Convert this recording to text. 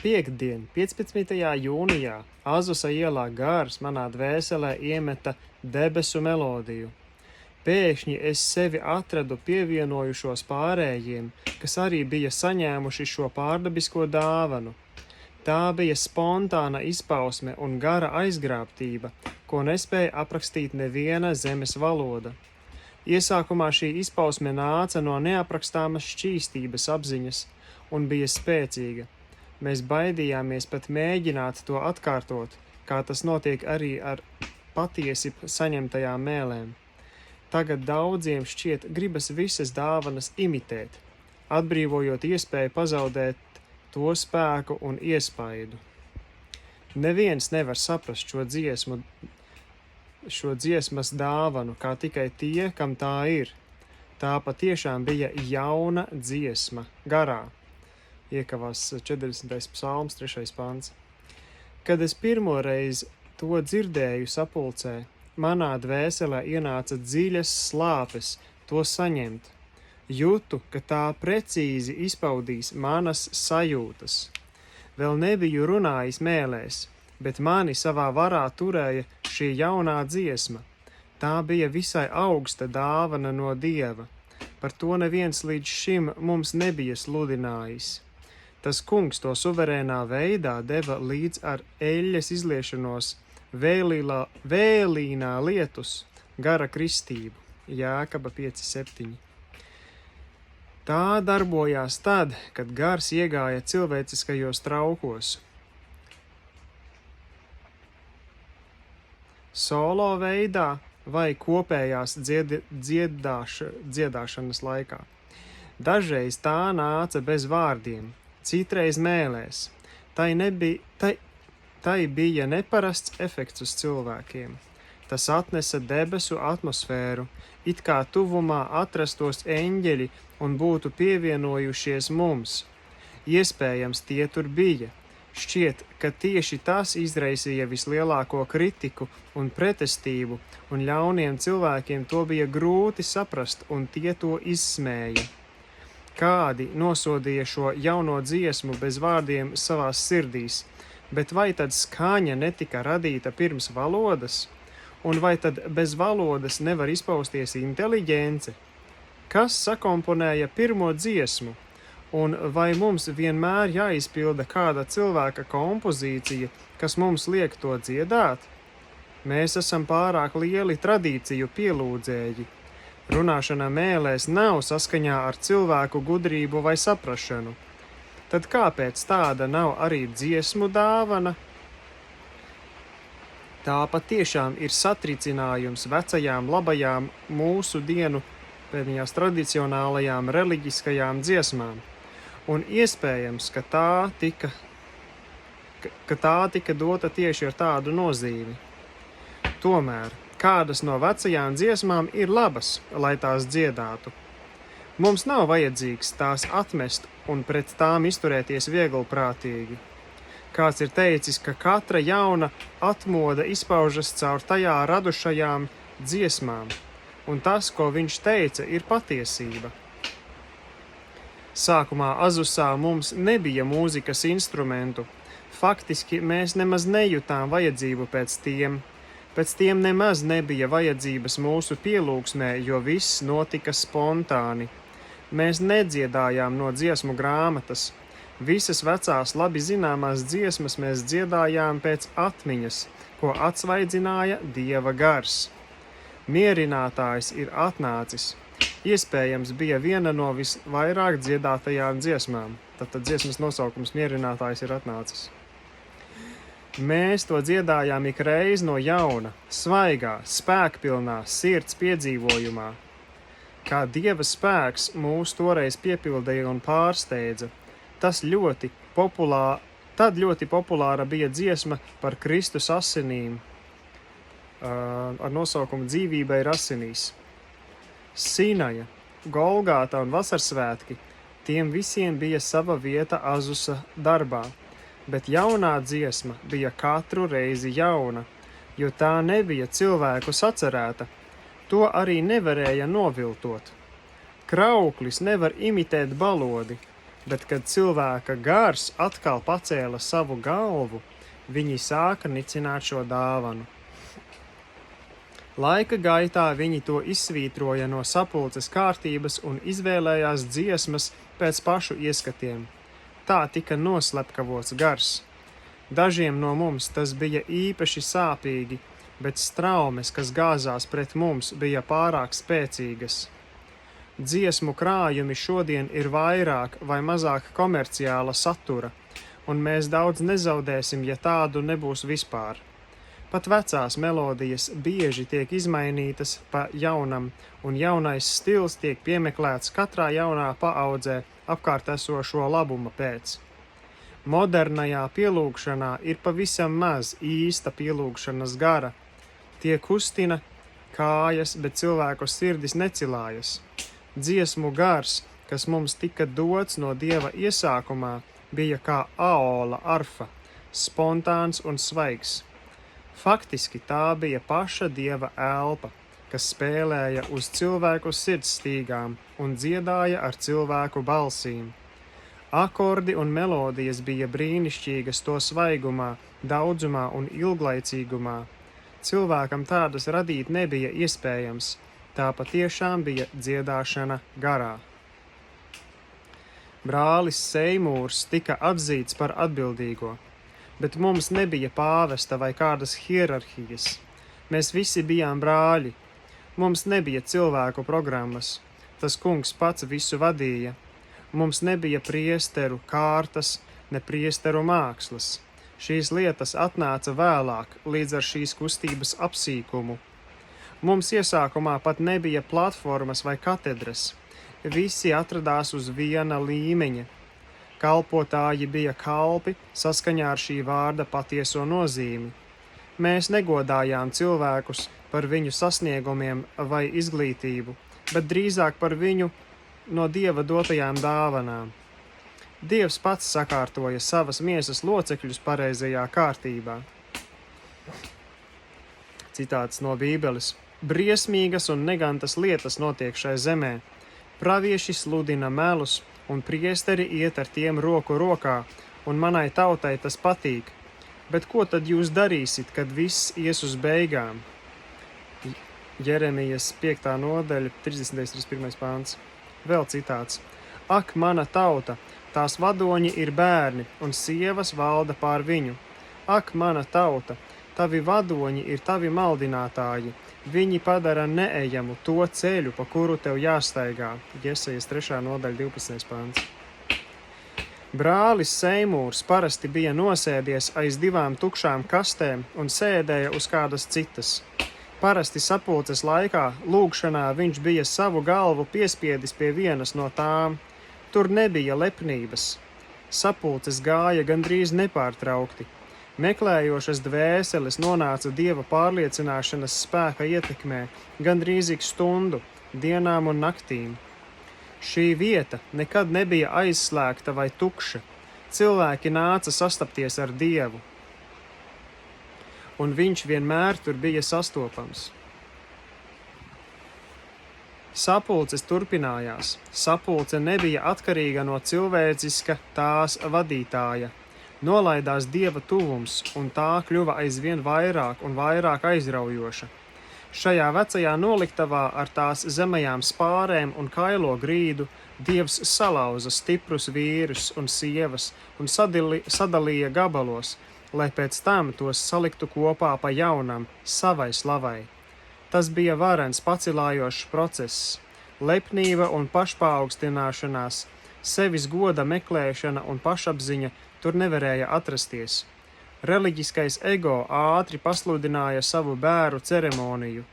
Piektdien, 15. jūnijā, Azusa ielā gars manā dvēselē iemeta debesu melodiju. Pēkšņi es sevi atradu pievienojušos pārējiem, kas arī bija saņēmuši šo pārdabisko dāvanu. Tā bija spontāna izpausme un gara aizgrābtība, ko nespēja aprakstīt neviena zemes valoda. Iesākumā šī izpausme nāca no neaprakstāmas šķīstības apziņas un bija spēcīga. Mēs baidījāmies pat mēģināt to atkārtot, kā tas notiek arī ar patiesi saņemtajām mēlēm. Tagad daudziem šķiet gribas visas dāvanas imitēt, atbrīvojot iespēju pazaudēt to spēku un iespaidu. Neviens nevar saprast šo dziesmas dāvanu, kā tikai tie, kam tā ir. Tā patiešām bija jauna dziesma, garā. Iekavās 40. psalms, 3. pants. Kad es pirmoreiz to dzirdēju sapulcē, manā dvēselē ienāca dziļas slāpes to saņemt. Jūtu, ka tā precīzi izpaudīs manas sajūtas. Vēl nebiju runājis mēlēs, bet mani savā varā turēja šī jaunā dziesma. Tā bija visai augsta dāvana no Dieva. Par to neviens līdz šim mums nebija sludinājis. Tas kungs to suverēnā veidā deva līdz ar eļļas izliešanos vēlīnā lietus, gara kristību. Jākaba 5:7. Tā darbojās tad, kad gars iegāja cilvēciskajos traukos. Solo veidā vai kopējās dziedāšanas laikā. Dažreiz tā nāca bez vārdiem, citreiz mēlēs. Tai bija neparasts efekts uz cilvēkiem. Tas atnesa debesu atmosfēru, it kā tuvumā atrastos eņģeļi un būtu pievienojušies mums. Iespējams, tie tur bija. Šķiet, ka tieši tas izraisīja vislielāko kritiku un pretestību, un ļauniem cilvēkiem to bija grūti saprast, un tie to izsmēja. Kādi nosodīja šo jauno dziesmu bez vārdiem savās sirdīs, bet vai tad skaņa netika radīta pirms valodas? Un vai tad bez valodas nevar izpausties inteliģence? Kas sakomponēja pirmo dziesmu? Un vai mums vienmēr jāizpilda kāda cilvēka kompozīcija, kas mums liek to dziedāt? Mēs esam pārāk lieli tradīciju pielūdzēji. Runāšana mēlēs nav saskaņā ar cilvēku gudrību vai saprašanu. Tad kāpēc tāda nav arī dziesmu dāvana? Tā patiešām ir satricinājums vecajām labajām mūsu dienu pēdējās tradicionālajām reliģiskajām dziesmām. Un iespējams, ka tā tika dota tieši ar tādu nozīmi. Tomēr kādas no vecajām dziesmām ir labas, lai tās dziedātu. Mums nav vajadzīgs tās atmest un pret tām izturēties vieglprātīgi. Kāds ir teicis, ka katra jauna atmoda izpaužas caur tajā radušajām dziesmām, un tas, ko viņš teica, ir patiesība. Sākumā Azusā mums nebija mūzikas instrumentu. Faktiski mēs nemaz nejūtām vajadzību pēc tiem. Pēc tiem nemaz nebija vajadzības mūsu pielūgsmē, jo viss notika spontāni. Mēs nedziedājām no dziesmu grāmatas. Visas vecās labi zināmās dziesmas mēs dziedājām pēc atmiņas, ko atsvaidzināja Dieva gars. Mierinātājs ir atnācis. Iespējams, bija viena no visvairāk dziedātajām dziesmām. Tātad dziesmas nosaukums Mierinātājs ir atnācis. Mēs to dziedājām ik reiz no jauna, svaigā, spēkpilnā sirds piedzīvojumā. Kā Dieva spēks mūs toreiz piepildīja un pārsteidza. Tad ļoti populāra bija dziesma par Kristus asinīm ar nosaukumu Dzīvība ir asinīs. Sinaja, Golgāta un Vasarsvētki, tiem visiem bija sava vieta Azusa darbā, bet jaunā dziesma bija katru reizi jauna, jo tā nebija cilvēku sacerēta, to arī nevarēja noviltot. Krauklis nevar imitēt balodi, bet kad cilvēka gars atkal pacēla savu galvu, viņi sāka nicināt šo dāvanu. Laika gaitā viņi to izsvītroja no sapulces kārtības un izvēlējās dziesmas pēc pašu ieskatiem. Tā tika noslepkavots gars. Dažiem no mums tas bija īpaši sāpīgi, bet straumes, kas gāzās pret mums, bija pārāk spēcīgas. Dziesmu krājumi šodien ir vairāk vai mazāk komerciāla satura, un mēs daudz nezaudēsim, ja tādu nebūs vispār. Pat vecās melodijas bieži tiek izmainītas pa jaunam, un jaunais stils tiek piemeklēts katrā jaunā paaudzē apkārt esošo labuma pēc. Modernajā pielūgšanā ir pavisam maz īsta pielūgšanas gara. Tie kustina kājas, bet cilvēku sirdis necilājas. Dziesmu gars, kas mums tika dots no Dieva iesākumā, bija kā aola arfa, spontāns un svaigs. Faktiski tā bija paša Dieva elpa, kas spēlēja uz cilvēku sirdstīgām un dziedāja ar cilvēku balsīm. Akordi un melodijas bija brīnišķīgas to svaigumā, daudzumā un ilglaicīgumā. Cilvēkam tādas radīt nebija iespējams, tā patiešām bija dziedāšana garā. Brālis Seimūrs tika atzīts par atbildīgo, bet mums nebija pāvesta vai kādas hierarhijas. Mēs visi bijām brāļi. Mums nebija cilvēku programmas. Tas kungs pats visu vadīja. Mums nebija priesteru kārtas, ne priesteru mākslas. Šīs lietas atnāca vēlāk, līdz ar šīs kustības apsīkumu. Mums iesākumā pat nebija platformas vai katedras. Visi atradās uz viena līmeņa. Kalpotāji bija kalpi saskaņā ar šī vārda patieso nozīmi. Mēs negodājām cilvēkus par viņu sasniegumiem vai izglītību, bet drīzāk par viņu no Dieva dotajām dāvanām. Dievs pats sakārtoja savas miesas locekļus pareizajā kārtībā. Citāts no Bībeles. Briesmīgas un negantas lietas notiek šai zemē. Pravieši sludina melus, un priesteri iet ar tiem roku rokā, un manai tautai tas patīk. Bet ko tad jūs darīsit, kad viss ies uz beigām? Jeremijas 5. nodaļa, 30.31. pāns. Vēl citāts. Ak, mana tauta, tās vadoņi ir bērni, un sievas valda pār viņu. Ak, mana tauta, tavi vadoņi ir tavi maldinātāji. Viņi padara neejamu to ceļu, pa kuru tev jāstaigā. Jesajas 3. nodaļa, 12. pāns. Brālis Seimūrs parasti bija nosēdies aiz 2 tukšām kastēm un sēdēja uz kādas citas. Parasti sapulces laikā, lūgšanā, viņš bija savu galvu piespiedis pie vienas no tām. Tur nebija lepnības. Sapulces gāja gandrīz nepārtraukti. Meklējošas dvēseles nonāca Dieva pārliecināšanas spēka ietekmē gandrīz ik stundu, dienām un naktīm. Šī vieta nekad nebija aizslēgta vai tukša. Cilvēki nāca sastapties ar Dievu, un viņš vienmēr tur bija sastopams. Sapulces turpinājās. Sapulce nebija atkarīga no cilvēciska tās vadītāja. Nolaidās Dieva tuvums, un tā kļuva aizvien vairāk un vairāk aizraujoša. Šajā vecajā noliktavā ar tās zemajām spārēm un kailo grīdu Dievs salauza stiprus vīrus un sievas un sadalīja gabalos, lai pēc tam tos saliktu kopā pa jaunam, savai slavai. Tas bija varens pacilājošs process, lepnība un pašpaaugstināšanās, sevis goda meklēšana un pašapziņa tur nevarēja atrasties. Reliģiskais ego ātri pasludināja savu bēru ceremoniju.